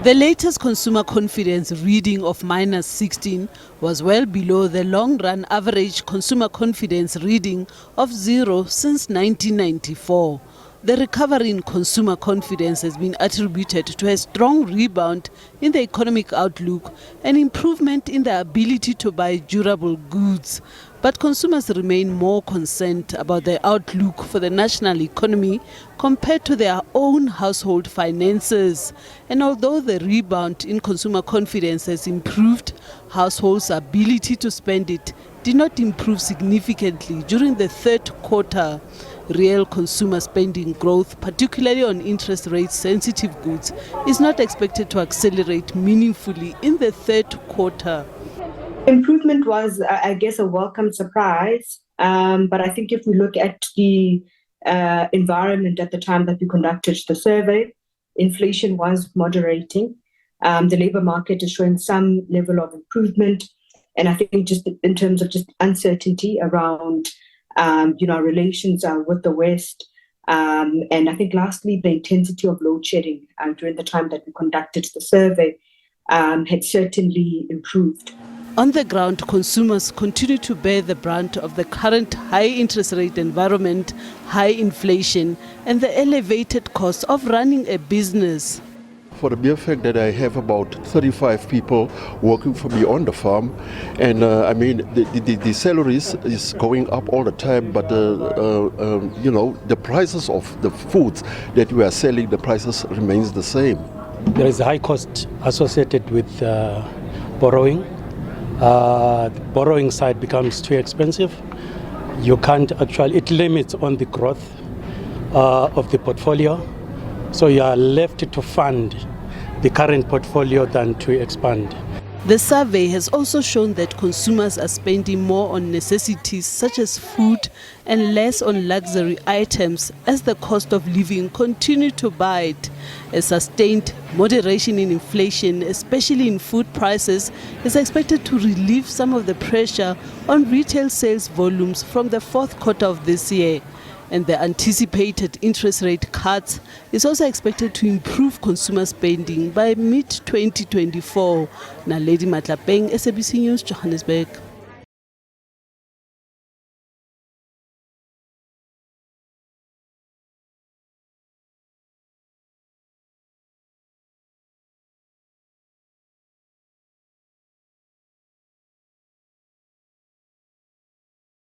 The latest consumer confidence reading of -16 was well below the long-run average consumer confidence reading of 0 since 1994. The recovery in consumer confidence has been attributed to a strong rebound in the economic outlook and improvement in the ability to buy durable goods. But consumers remain more concerned about the outlook for the national economy compared to their own household finances. And although the rebound in consumer confidence has improved, households' ability to spend it did not improve significantly during the third quarter. Real consumer spending growth, particularly on interest rate sensitive goods, is not expected to accelerate meaningfully in the third quarter. Improvement was, I guess, a welcome surprise. But I think if we look at the environment at the time that we conducted the survey, inflation was moderating. The labor market is showing some level of improvement. And I think just in terms of just uncertainty around our relations with the West. And I think lastly, the intensity of load shedding during the time that we conducted the survey had certainly improved. On the ground, consumers continue to bear the brunt of the current high interest rate environment, high inflation, and the elevated cost of running a business. For the mere fact that I have about 35 people working for me on the farm, and the salaries is going up all the time, but the prices of the foods that we are selling, the prices remains the same. There is a high cost associated with borrowing. The borrowing side becomes too expensive. You can't actually, it limits on the growth of the portfolio. So you are left to fund the current portfolio than to expand. The survey has also shown that consumers are spending more on necessities such as food and less on luxury items as the cost of living continue to bite. A sustained moderation in inflation, especially in food prices, is expected to relieve some of the pressure on retail sales volumes from the fourth quarter of this year. And the anticipated interest rate cuts is also expected to improve consumer spending by mid-2024. Naledi Matlapeng, SABC News, Johannesburg.